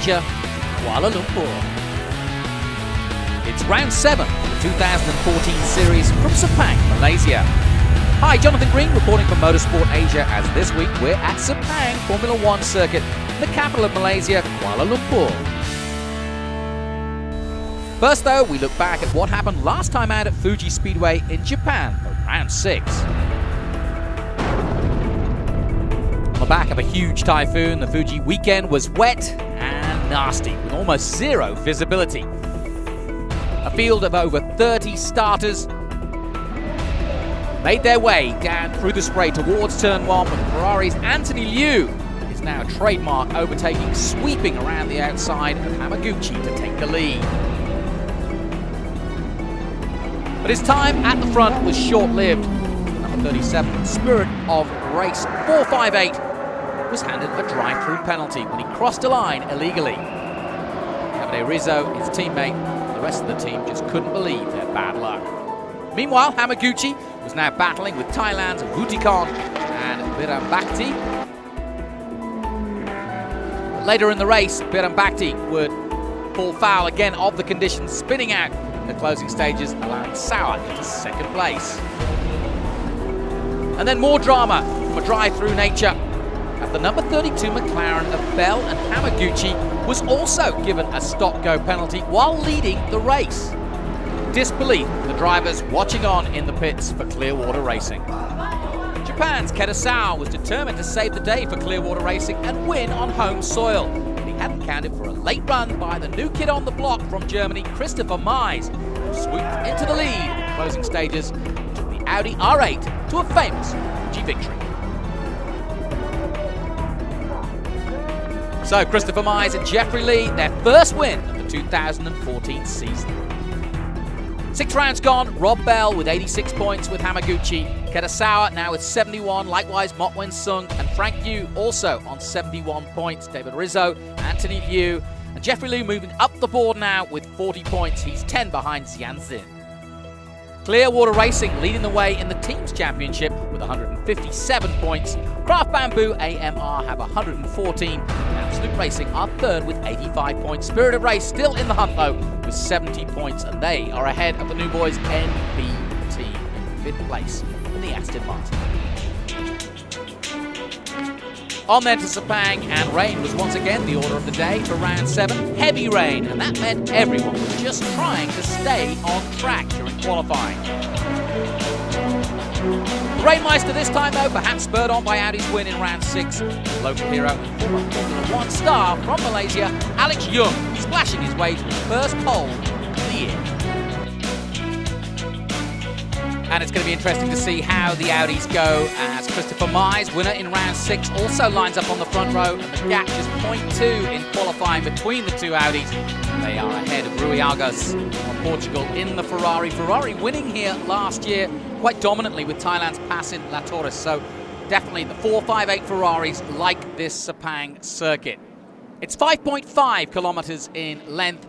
Malaysia, Kuala Lumpur. It's round 7 of the 2014 series from Sepang, Malaysia. Hi, Jonathan Green reporting from Motorsport Asia, as this week we're at Sepang Formula 1 circuit, the capital of Malaysia, Kuala Lumpur. First though, we look back at what happened last time out at Fuji Speedway in Japan for round 6. On the back of a huge typhoon, the Fuji weekend was wet and nasty, with almost zero visibility. A field of over 30 starters made their way down through the spray towards turn 1, with Ferrari's Anthony Liu is now trademark overtaking, sweeping around the outside of Hamaguchi to take the lead. But his time at the front was short-lived. Number 37, Spirit of Race 458, was handed a drive-through penalty when he crossed a line illegally. Davide Rizzo, his teammate, the rest of the team just couldn't believe their bad luck. Meanwhile, Hamaguchi was now battling with Thailand's Wutikon and Birambakti. Later in the race, Birambakti would fall foul again of the conditions, spinning out in the closing stages, allowing Sauer into second place. And then more drama from a drive-through nature, as the number 32 McLaren of Bell and Hamaguchi was also given a stop-go penalty while leading the race. Disbelief for the drivers watching on in the pits for Clearwater Racing. Japan's Kitasawa was determined to save the day for Clearwater Racing and win on home soil. But he hadn't counted for a late run by the new kid on the block from Germany, Christopher Mies, who swooped into the lead in the closing stages and took the Audi R8 to a famous Fuji victory. So Christopher Mies and Jeffrey Lee, their first win of the 2014 season. 6 rounds gone, Rob Bell with 86 points with Hamaguchi, Kitasawa now with 71, likewise Mok Wen-sung and Frank Yu also on 71 points, David Rizzo, Anthony Liu, and Jeffrey Liu moving up the board now with 40 points, he's 10 behind Xian Xin. Clearwater Racing leading the way in the Teams Championship with 157 points. Craft Bamboo AMR have 114. Absolute Racing are third with 85 points. Spirit of Race still in the hunt though with 70 points, and they are ahead of the New Boys NB team in 5th place in the Aston Martin. On then to Sepang, and rain was once again the order of the day for round 7. Heavy rain, and that meant everyone was just trying to stay on track during qualifying. The Rainmeister this time though, perhaps spurred on by Audi's win in round 6. Local hero and former Formula 1 star from Malaysia, Alex Young, splashing his way to his first pole of the year. And it's going to be interesting to see how the Audis go, as Christopher Mies, winner in round 6, also lines up on the front row, and the gap is 0.2 in qualifying between the two Audis. They are ahead of Rui Argos of Portugal in the Ferrari. Ferrari winning here last year quite dominantly with Thailand's Passin Latoris, so definitely the 458 Ferraris like this Sepang circuit. It's 5.5 kilometers in length,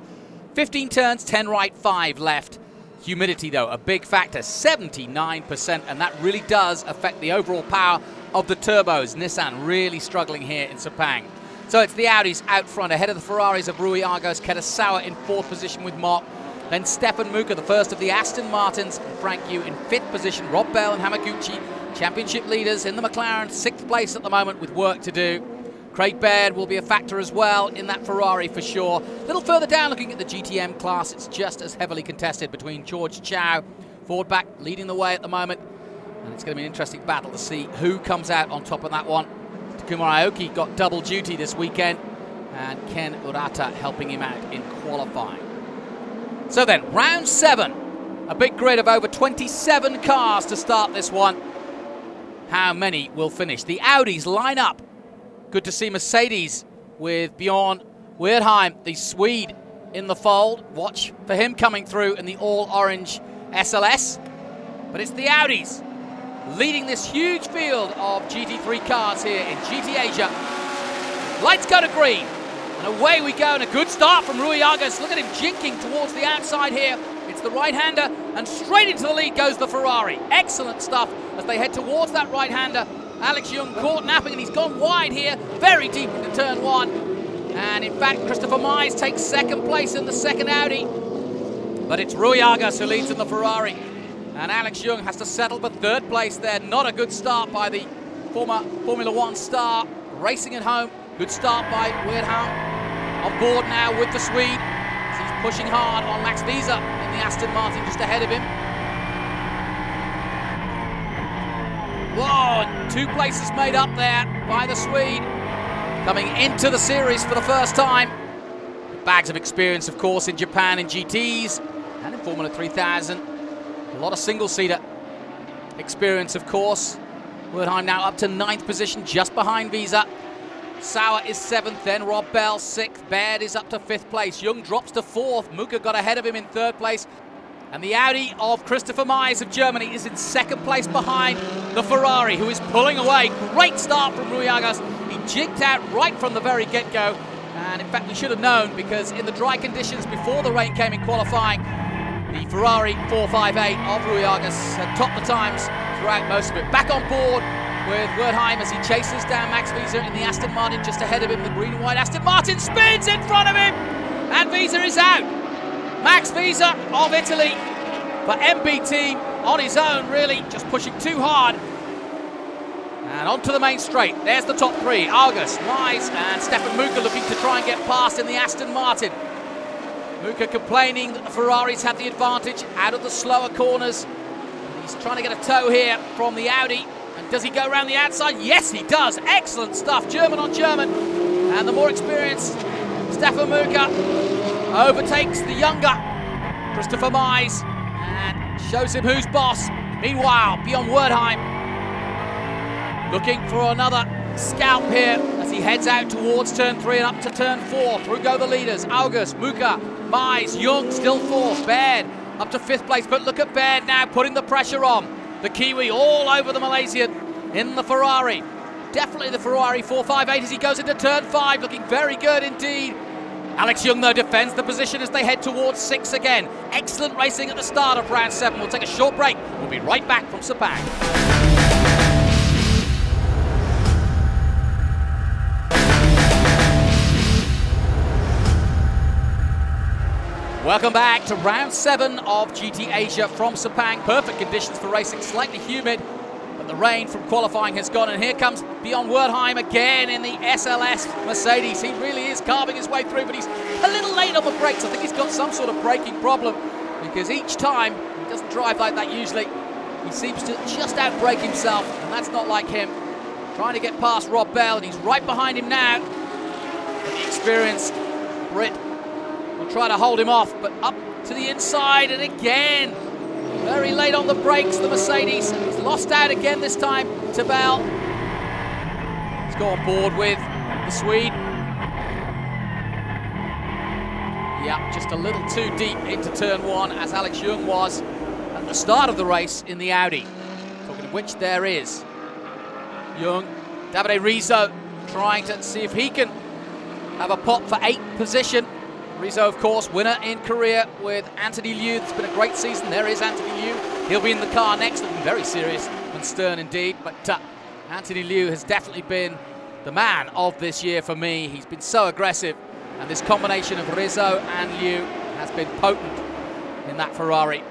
15 turns, 10 right, 5 left. Humidity though, a big factor, 79%, and that really does affect the overall power of the turbos. Nissan really struggling here in Sepang. So it's the Audis out front, ahead of the Ferraris of Rui Argos, Kitasawa in 4th position with Mok. Then Stefan Muka, the first of the Aston Martins, and Frank Yu in 5th position. Rob Bell and Hamaguchi, championship leaders in the McLaren, 6th place at the moment with work to do. Craig Baird will be a factor as well in that Ferrari for sure. A little further down, looking at the GTM class, it's just as heavily contested between George Chow, forward back, leading the way at the moment. And it's going to be an interesting battle to see who comes out on top of that one. Takuma Aoki got double duty this weekend, and Ken Urata helping him out in qualifying. So then, round 7. A big grid of over 27 cars to start this one. How many will finish? The Audis line up. Good to see Mercedes with Bjorn Weirdheim, the Swede, in the fold. Watch for him coming through in the all-orange SLS. But it's the Audis leading this huge field of GT3 cars here in GT Asia. Lights go to green, and away we go, and a good start from Rui Argos. Look at him jinking towards the outside here. It's the right-hander, and straight into the lead goes the Ferrari. Excellent stuff as they head towards that right-hander. Alex Young caught napping, and he's gone wide here, very deep into turn 1. And in fact, Christopher Mize takes second place in the second Audi. But it's Rui Argas who leads in the Ferrari. And Alex Young has to settle for third place there. Not a good start by the former Formula One star. Racing at home. Good start by Wertheim. On board now with the Swede. As he's pushing hard on Max Wiese in the Aston Martin just ahead of him. Whoa, 2 places made up there by the Swede. Coming into the series for the first time. Bags of experience, of course, in Japan in GTs and in Formula 3000. A lot of single-seater experience, of course. Wertheim now up to 9th position, just behind Wiese. Sauer is 7th, then Rob Bell 6th. Baird is up to 5th place. Young drops to 4th. Muka got ahead of him in 3rd place. And the Audi of Christopher Mize of Germany is in 2nd place behind the Ferrari, who is pulling away. Great start from Rui Argas. He jigged out right from the very get-go. And in fact, we should have known, because in the dry conditions before the rain came in qualifying, the Ferrari 458 of Rui Argas had topped the times throughout most of it. Back on board with Wertheim as he chases down Max Wiese in the Aston Martin just ahead of him. The green and white Aston Martin spins in front of him, and Wiese is out. Max Wiese of Italy for MB Team on his own, really, just pushing too hard. And onto the main straight. There's the top 3. Argas, Mize, and Stefan Muka looking to try and get past in the Aston Martin. Muka complaining that the Ferraris had the advantage out of the slower corners. He's trying to get a tow here from the Audi. And does he go around the outside? Yes, he does. Excellent stuff. German on German. And the more experienced Stefan Muka overtakes the younger Christopher Mize and shows him who's boss. Meanwhile, Bjorn Wertheim looking for another scalp here as he heads out towards turn 3 and up to turn 4. Through go the leaders. August, Muka, Mize, Young still 4th. Baird up to 5th place, but look at Baird now putting the pressure on. The Kiwi all over the Malaysian in the Ferrari. Definitely the Ferrari 458 as he goes into turn 5, looking very good indeed. Alex Young, though, defends the position as they head towards 6 again. Excellent racing at the start of round 7. We'll take a short break. We'll be right back from Sepang. Welcome back to round 7 of GT Asia from Sepang. Perfect conditions for racing, slightly humid, but the rain from qualifying has gone. And here comes Bjorn Wertheim again in the SLS Mercedes. He really is carving his way through, but he's a little late on the brakes. I think he's got some sort of braking problem, because each time, he doesn't drive like that usually, he seems to just outbrake himself, and that's not like him. Trying to get past Rob Bell, and he's right behind him now. The experienced Brit will try to hold him off, but up to the inside, and again, very late on the brakes, the Mercedes. He's lost out again this time to Bell. He's got on board with the Swede. Yeah, just a little too deep into turn 1, as Alex Young was at the start of the race in the Audi. Talking of which, there is Young. Davide Rizzo trying to see if he can have a pop for 8th position. Rizzo, of course, winner in Korea with Anthony Liu. It's been a great season. There is Anthony Liu. He'll be in the car next, looking very serious and stern indeed. But Anthony Liu has definitely been the man of this year for me. He's been so aggressive, and this combination of Rizzo and Liu has been potent in that Ferrari.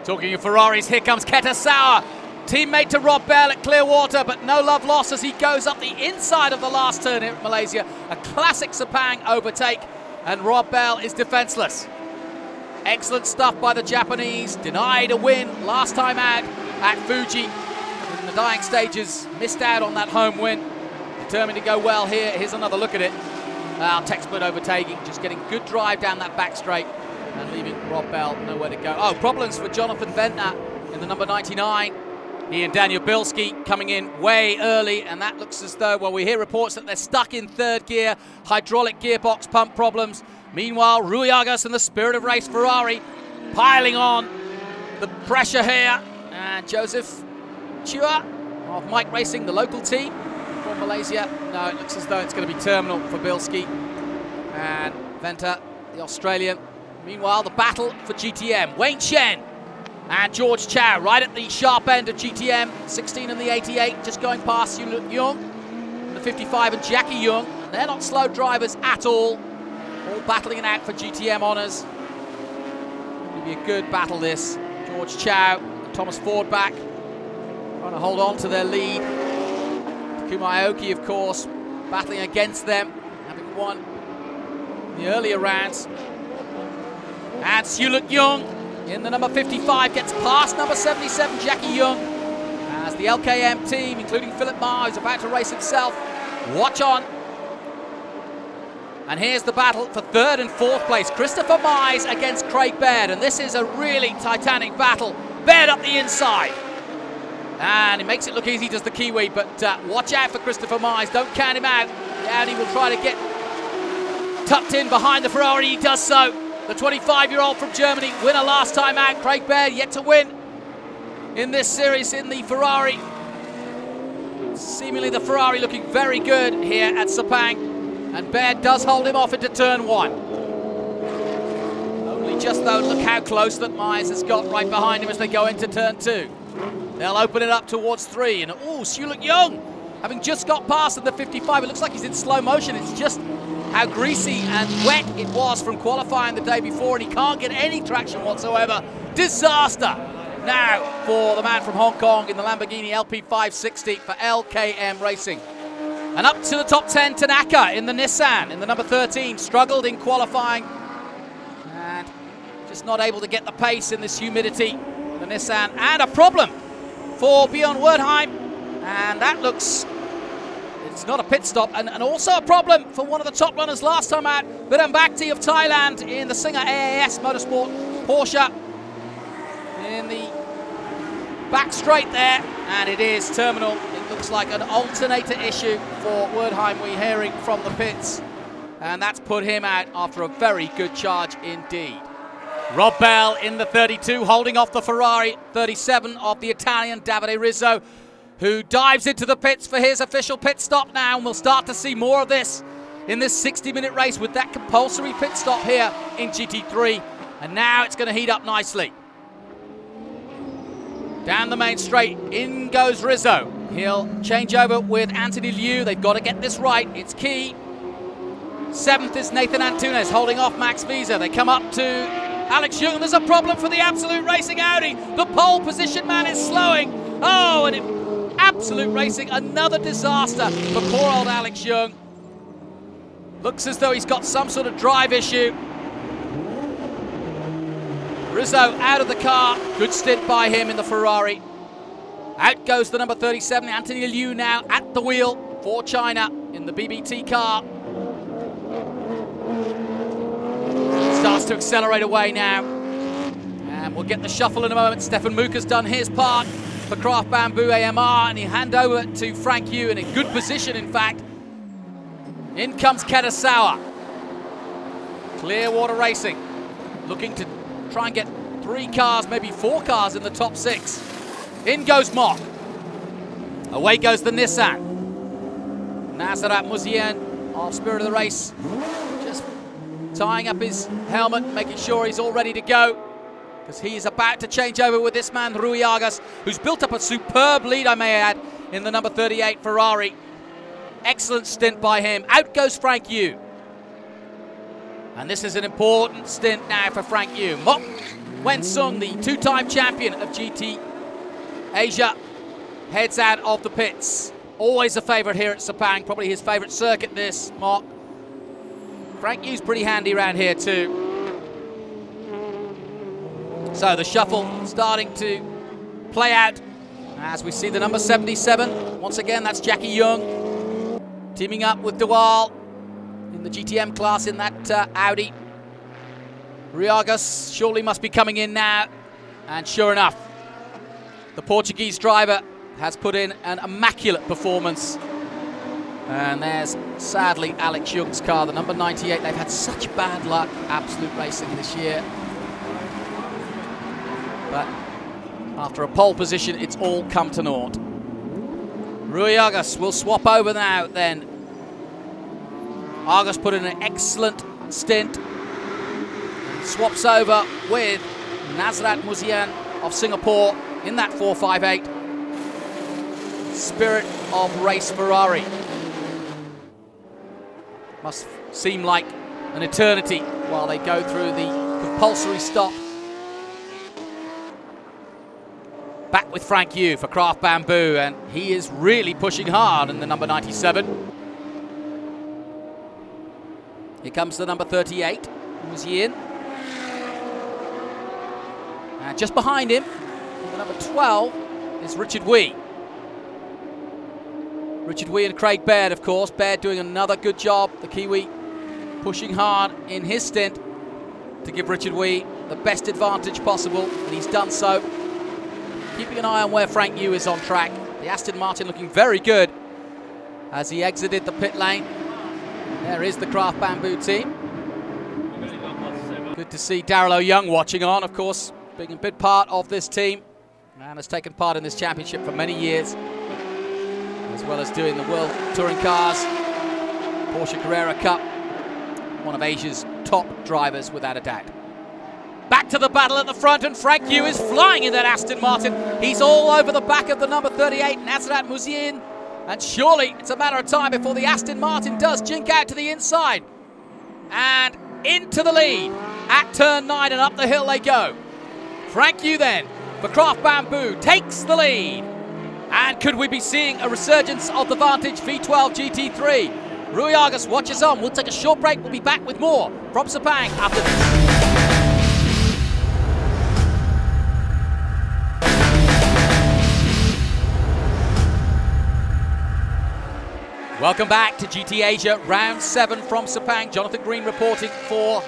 Talking of Ferraris, here comes Keta Sauer, teammate to Rob Bell at Clearwater, but no love lost as he goes up the inside of the last turn here at Malaysia. A classic Sepang overtake, and Rob Bell is defenseless. Excellent stuff by the Japanese. Denied a win last time out at Fuji in the dying stages. Missed out on that home win. Determined to go well here. Here's another look at it. Textbook overtaking, just getting good drive down that back straight and leaving Rob Bell nowhere to go. Oh, problems for Jonathan Ventnor in the number 99. He and Daniel Bilski coming in way early, and that looks as though, well, we hear reports that they're stuck in 3rd gear, hydraulic gearbox pump problems. Meanwhile, Rui Argas and the Spirit of Race Ferrari piling on the pressure here. And Joseph Chua of Mike Racing, the local team from Malaysia. No, it looks as though it's going to be terminal for Bilski and Venter, the Australian. Meanwhile, the battle for GTM. Wayne Chen and George Chow right at the sharp end of GTM. 16 and the 88, just going past Young, the 55 and Jackie Young. They're not slow drivers at all battling it out for GTM honours. It'll be a good battle this. George Chow and Thomas Ford back, trying to hold on to their lead. Takuma Aoki, of course, battling against them, having won the earlier rounds. And Siuluk Young in the number 55 gets past number 77, Jackie Young, as the LKM team, including Philip Ma, is about to race himself. Watch on. And here's the battle for third and fourth place. Christopher Mize against Craig Baird, and this is a really titanic battle. Baird up the inside. And he makes it look easy, does the Kiwi, but watch out for Christopher Mize. Don't count him out. The Audi will try to get tucked in behind the Ferrari. He does so. The 25-year-old from Germany, winner last time out. Craig Baird yet to win in this series in the Ferrari. Seemingly the Ferrari looking very good here at Sepang. And Baird does hold him off into turn one. Only just though, look how close that Mize has got right behind him as they go into turn two. They'll open it up towards three. And Siuluk Young, having just got past at the 55, it looks like he's in slow motion. It's just how greasy and wet it was from qualifying the day before, and he can't get any traction whatsoever. Disaster now for the man from Hong Kong in the Lamborghini LP560 for LKM Racing. And up to the top 10, Tanaka in the Nissan in the number 13. Struggled in qualifying and just not able to get the pace in this humidity. The Nissan, and a problem for Bjorn Wertheim. And that looks, it's not a pit stop. And also a problem for one of the top runners last time out, Bidam Bhakti of Thailand in the Singer AAS Motorsport Porsche. In the back straight there, and it is terminal. It looks like an alternator issue for Wertheim, we're hearing from the pits, and that's put him out after a very good charge indeed. Rob Bell in the 32, holding off the Ferrari 37 of the Italian Davide Rizzo, who dives into the pits for his official pit stop now, and we'll start to see more of this in this 60-minute race with that compulsory pit stop here in GT3, and now it's going to heat up nicely. Down the main straight, in goes Rizzo. He'll change over with Anthony Liu. They've got to get this right, it's key. Seventh is Nathan Antunes, holding off Max Visa. They come up to Alex Young. There's a problem for the Absolute Racing Audi. The pole position man is slowing. Oh, and Absolute Racing, another disaster for poor old Alex Young. Looks as though he's got some sort of drive issue. Rizzo out of the car. Good stint by him in the Ferrari. Out goes the number 37, Anthony Liu, now at the wheel for China in the BBT car. Starts to accelerate away now. And we'll get the shuffle in a moment. Stefan Mook has done his part for Craft Bamboo AMR, and he hand over to Frank Yu in a good position, in fact. In comes Katasawa. Clearwater Racing looking to try and get 3 cars, maybe 4 cars in the top 6. In goes Mock. Away goes the Nissan. Nazarat Muzien of Spirit of the Race just tying up his helmet, making sure he's all ready to go, because he is about to change over with this man, Rui Argas, who's built up a superb lead, I may add, in the number 38 Ferrari. Excellent stint by him. Out goes Frank Yu. And this is an important stint now for Frank Yu. Mok Wen-sung, the 2-time champion of GT Asia, heads out of the pits. Always a favourite here at Sepang, probably his favourite circuit this, Mok. Frank Yu's pretty handy around here too. So the shuffle starting to play out as we see the number 77. Once again, that's Jackie Young teaming up with Dewal in the GTM class in that Audi. Riagas surely must be coming in now, and sure enough, the Portuguese driver has put in an immaculate performance. And there's, sadly, Alex Young's car, the number 98. They've had such bad luck, Absolute Racing, this year. But after a pole position, it's all come to naught. Rui Argas will swap over now then. Argas put in an excellent stint. Swaps over with Nazrat Muzian of Singapore in that 458. Spirit of Race Ferrari. Must seem like an eternity while they go through the compulsory stop. Back with Frank Yu for Craft Bamboo, and he is really pushing hard in the number 97. Here comes the number 38, who's Yin. And just behind him, the number 12, is Richard Wee. Richard Wee and Craig Baird, of course. Baird doing another good job. The Kiwi pushing hard in his stint to give Richard Wee the best advantage possible, and he's done so. Keeping an eye on where Frank Yu is on track. The Aston Martin looking very good as he exited the pit lane. There is the Craft Bamboo team. Good to see Daryl O'Young watching on, of course, being a big part of this team and has taken part in this championship for many years, as well as doing the World Touring Cars, Porsche Carrera Cup. One of Asia's top drivers, without a doubt. Back to the battle at the front, and Frank Yu is flying in that Aston Martin. He's all over the back of the number 38, Nasrat Muzin. And surely it's a matter of time before the Aston Martin does jink out to the inside. And into the lead at turn 9, and up the hill they go. Frank Yu then, for Craft Bamboo, takes the lead. And could we be seeing a resurgence of the Vantage V12 GT3? Rui Argus watches on. We'll take a short break. We'll be back with more from Sepang after this. Welcome back to GT Asia, round 7 from Sepang. Jonathan Green reporting for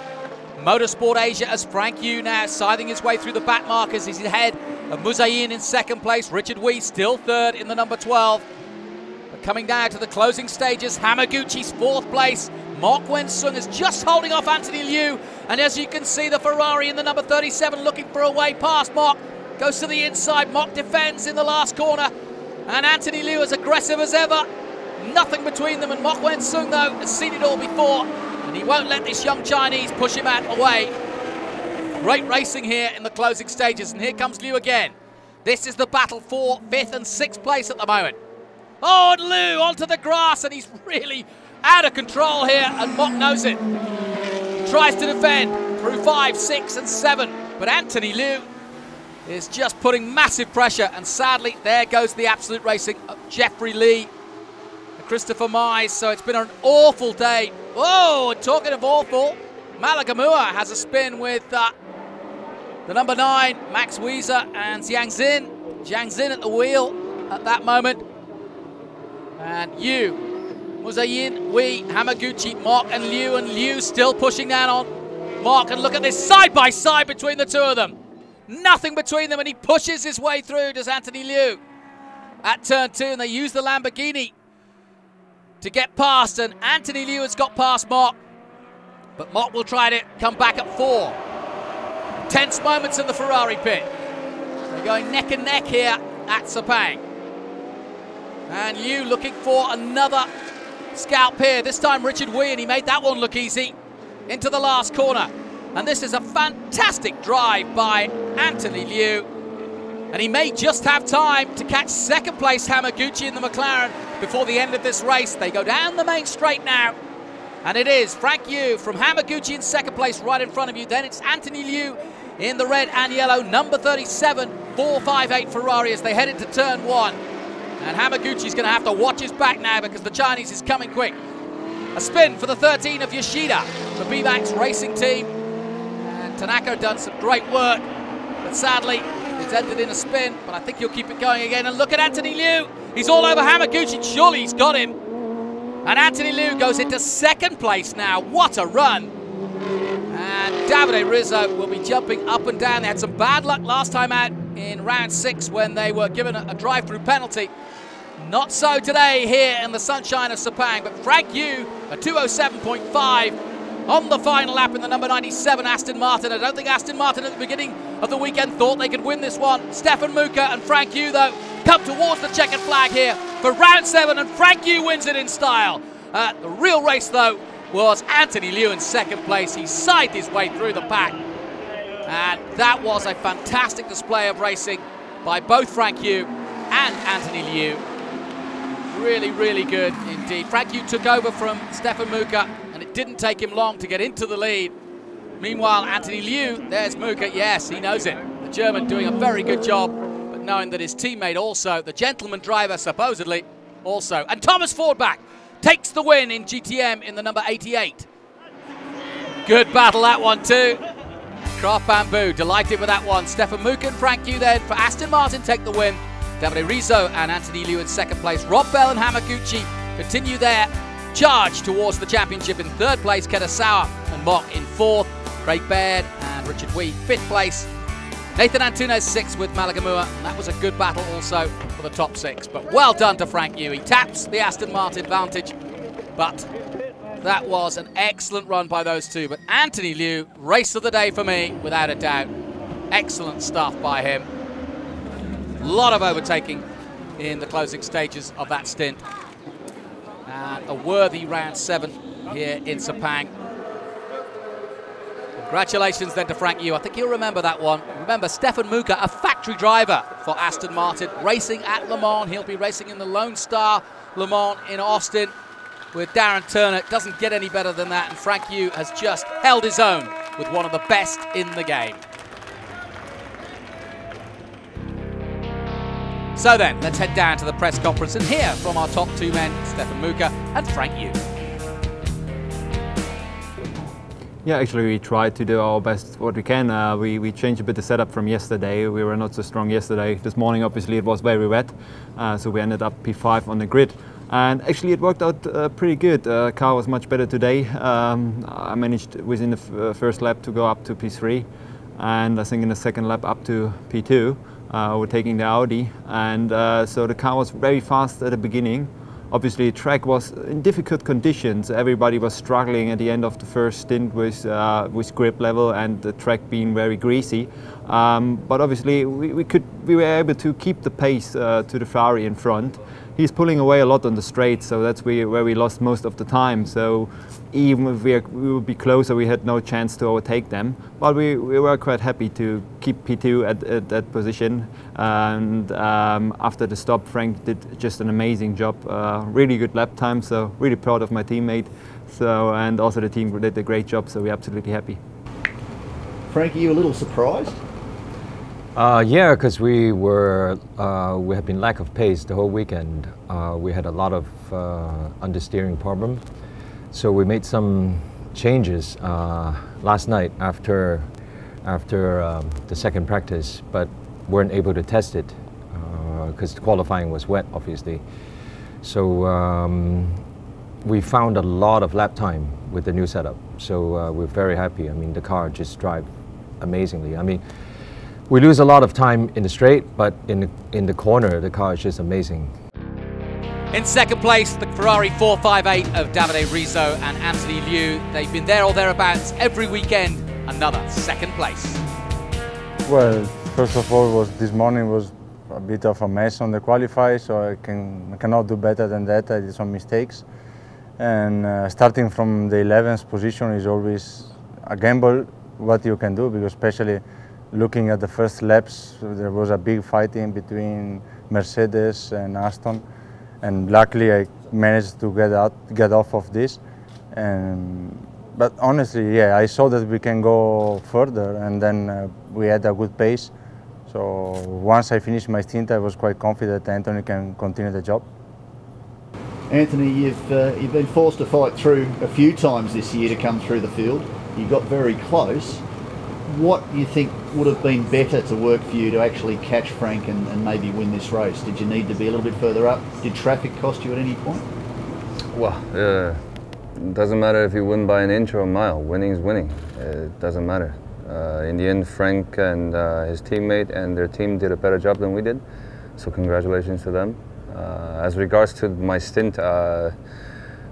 Motorsport Asia as Frank Yu now scything his way through the back markers. He's ahead of Muzayin in second place. Richard Wee still third in the number 12. But coming down to the closing stages, Hamaguchi's fourth place. Mok Wen-sung is just holding off Anthony Liu. And as you can see, the Ferrari in the number 37 looking for a way past Mok. Goes to the inside. Mok defends in the last corner. And Anthony Liu as aggressive as ever. Nothing between them, and Mok Wen-sung, though, has seen it all before, and he won't let this young Chinese push him out of the way. Great racing here in the closing stages, and here comes Liu again. This is the battle for 5th and 6th place at the moment. Oh, and Liu onto the grass, and he's really out of control here, and Mok knows it. Tries to defend through 5, 6, and 7, but Anthony Liu is just putting massive pressure, and sadly, there goes the absolute racing of Jeffrey Lee. Christopher Mize, so it's been an awful day. Oh, talking of awful, Malagamua has a spin with the number 9, Max Weiser, and Jiang Xin at the wheel at that moment. And Yu, Muzayin, Wee, Hamaguchi, Mok, and Liu still pushing down on Mok. And look at this side-by-side between the two of them. Nothing between them, and he pushes his way through, does Anthony Liu. At turn 2, and they use the Lamborghini to get past, and Anthony Liu has got past Mok, but Mok will try to come back at 4. Tense moments in the Ferrari pit. They're going neck and neck here at Sepang. And Liu looking for another scalp here. This time Richard Wee, and he made that one look easy into the last corner. And this is a fantastic drive by Anthony Liu. And he may just have time to catch second place Hamaguchi in the McLaren before the end of this race. They go down the main straight now. And it is Frank Yu from Hamaguchi in second place right in front of you. Then it's Anthony Liu in the red and yellow, number 37, 458 Ferrari as they head into turn 1. And Hamaguchi's going to have to watch his back now because the Chinese is coming quick. A spin for the 13 of Yoshida, the B-Max racing team. And Tanaka done some great work, but sadly, it's ended in a spin, but I think he'll keep it going again. And look at Anthony Liu. He's all over Hamaguchi. Surely he's got him. And Anthony Liu goes into second place now. What a run. And Davide Rizzo will be jumping up and down. They had some bad luck last time out in round 6 when they were given a drive-through penalty. Not so today here in the sunshine of Sepang. But Frank Yu, a 207.5. On the final lap in the number 97 Aston Martin. I don't think Aston Martin at the beginning of the weekend thought they could win this one. Stefan Muka and Frank Yu, though, come towards the checkered flag here for round 7, and Frank Yu wins it in style. The real race, though, was Anthony Liu in second place. He scythed his way through the pack. And that was a fantastic display of racing by both Frank Yu and Anthony Liu. Really, really good indeed. Frank Yu took over from Stefan Muka and it didn't take him long to get into the lead. Meanwhile, Anthony Liu, there's Muka, yes, he knows it. The German doing a very good job, but knowing that his teammate also, the gentleman driver supposedly, also. And Thomas Fordback takes the win in GTM in the number 88. Good battle, that one too. Craft Bamboo, delighted with that one. Stefan Muka and Frank Yu then for Aston Martin take the win. Davide Rizzo and Anthony Liu in second place. Rob Bell and Hamaguchi continue their charge towards the championship in third place. Kitasawa and Mock in fourth. Craig Baird and Richard Wee fifth place. Nathan Antunes sixth with Malagamua. That was a good battle also for the top six. But well done to Frank Yu. He taps the Aston Martin vantage. But that was an excellent run by those two. But Anthony Liu, race of the day for me, without a doubt. Excellent stuff by him. A lot of overtaking in the closing stages of that stint. And a worthy round 7 here in Sepang. Congratulations then to Frank Yu. I think you'll remember that one. Remember, Stefan Muka, a factory driver for Aston Martin, racing at Le Mans. He'll be racing in the Lone Star Le Mans in Austin with Darren Turner. It doesn't get any better than that, and Frank Yu has just held his own with one of the best in the game. So then, let's head down to the press conference and hear from our top two men, Stefan Muka and Frank Yu. Yeah, actually we tried to do our best what we can. We changed a bit the setup from yesterday. We were not so strong yesterday. This morning obviously it was very wet, so we ended up P5 on the grid. And actually it worked out pretty good. Car was much better today. I managed within the first lap to go up to P3, and I think in the second lap up to P2, overtaking the Audi. And so the car was very fast at the beginning. Obviously, the track was in difficult conditions. Everybody was struggling at the end of the first stint with grip level and the track being very greasy. But obviously, we were able to keep the pace to the Ferrari in front. He's pulling away a lot on the straight, so that's where we lost most of the time. So even if we would be closer, we had no chance to overtake them. But we were quite happy to keep P2 at that position. And after the stop, Frank did just an amazing job. Really good lap time, so really proud of my teammate. So, and also the team did a great job, so we're absolutely happy. Frank, are you a little surprised? Yeah, because we have been lack of pace the whole weekend. We had a lot of understeering problem, so we made some changes last night after the second practice, but weren't able to test it because qualifying was wet, obviously. So we found a lot of lap time with the new setup. So we're very happy. I mean, the car just drives amazingly. I mean, we lose a lot of time in the straight, but in the corner, the car is just amazing. In second place, the Ferrari 458 of Davide Rizzo and Anthony Liu. They've been there or thereabouts every weekend. Another second place. Well, first of all, this morning was a bit of a mess on the qualify, so I cannot do better than that. I did some mistakes. And starting from the 11th position is always a gamble what you can do, because especially looking at the first laps, there was a big fighting between Mercedes and Aston, and luckily I managed to get off of this. But honestly, yeah, I saw that we can go further, and then we had a good pace. So once I finished my stint, I was quite confident Anthony can continue the job. Anthony, you've been forced to fight through a few times this year to come through the field. You got very close. What do you think would have been better to work for you to actually catch Frank and maybe win this race? Did you need to be a little bit further up? Did traffic cost you at any point? Well, it doesn't matter if you win by an inch or a mile. Winning is winning. It doesn't matter. In the end, Frank and his teammate and their team did a better job than we did. So congratulations to them. As regards to my stint,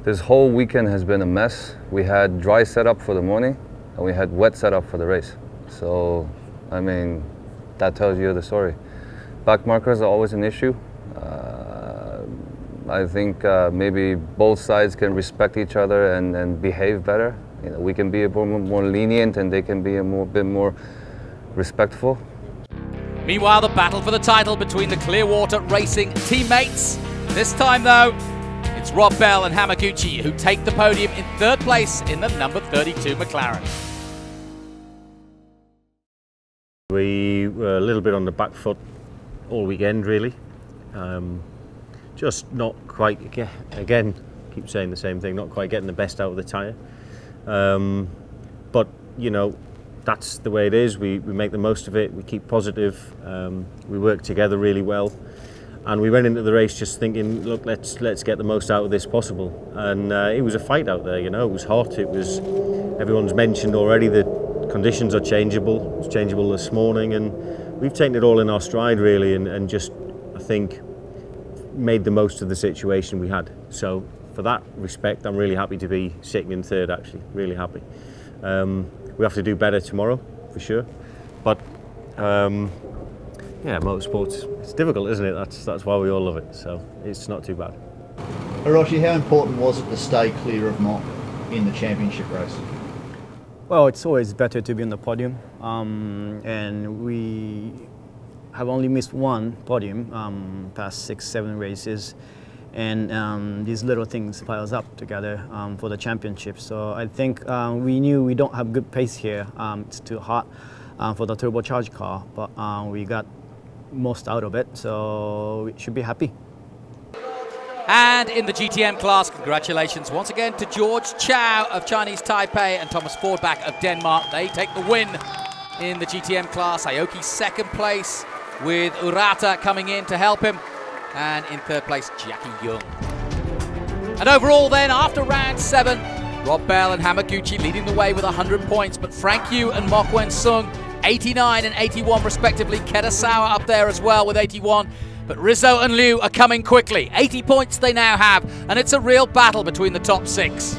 this whole weekend has been a mess. We had dry setup for the morning and we had wet setup for the race. So, I mean, that tells you the story. Back markers are always an issue. I think maybe both sides can respect each other and behave better. You know, we can be a bit more lenient and they can be a bit more respectful. Meanwhile, the battle for the title between the Clearwater Racing teammates. This time, though, It's Rob Bell and Hamaguchi who take the podium in third place in the number 32 McLaren. We were a little bit on the back foot all weekend, really. Just not quite, again, keep saying the same thing, not quite getting the best out of the tyre. But, you know, that's the way it is. We make the most of it, we keep positive, we work together really well. And we went into the race just thinking, look, let's get the most out of this possible. And it was a fight out there, you know, it was hot, everyone's mentioned already that conditions are changeable. It was changeable this morning, and we've taken it all in our stride really, and just, I think, made the most of the situation we had. So for that respect, I'm really happy to be sitting in third, actually, really happy. We have to do better tomorrow, for sure. But yeah, motorsports, it's difficult, isn't it? That's why we all love it, so it's not too bad. Hiroshi, how important was it to stay clear of Mock in the championship race? Well, it's always better to be on the podium, and we have only missed one podium past 6-7 races, and these little things piles up together for the championship. So I think we knew we don't have good pace here. It's too hot for the turbocharged car, but we got most out of it, so we should be happy. And in the GTM class, congratulations once again to George Chow of Chinese Taipei and Thomas Fordback of Denmark. They take the win in the GTM class. Aoki second place with Urata coming in to help him. And in third place, Jackie Young. And overall then, after round 7, Rob Bell and Hamaguchi leading the way with 100 points, but Frank Yu and Mok Wen Sung, 89 and 81 respectively. Ketasawa up there as well with 81. But Rizzo and Liu are coming quickly. 80 points they now have, and it's a real battle between the top 6.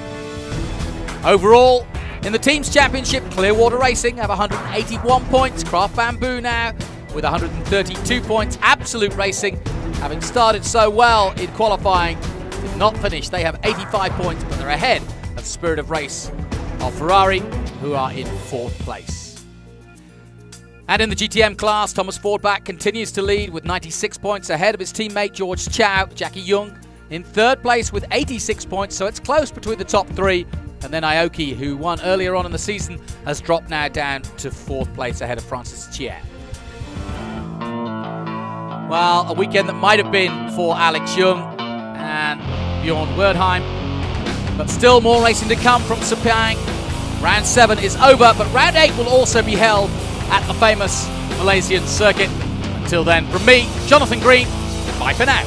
Overall, in the Teams Championship, Clearwater Racing have 181 points. Craft Bamboo now with 132 points. Absolute Racing, having started so well in qualifying, did not finish. They have 85 points, but they're ahead of Spirit of Race of Ferrari, who are in 4th place. And in the GTM class, Thomas Fordback continues to lead with 96 points ahead of his teammate George Chow. Jackie Young in 3rd place with 86 points, so it's close between the top 3. And then Aoki, who won earlier on in the season, has dropped now down to 4th place ahead of Francis Chier. Well, a weekend that might have been for Alex Young and Bjorn Werdheim, but still more racing to come from Sepang. Round 7 is over, but round 8 will also be held at the famous Malaysian circuit. Until then, from me, Jonathan Green, bye for now.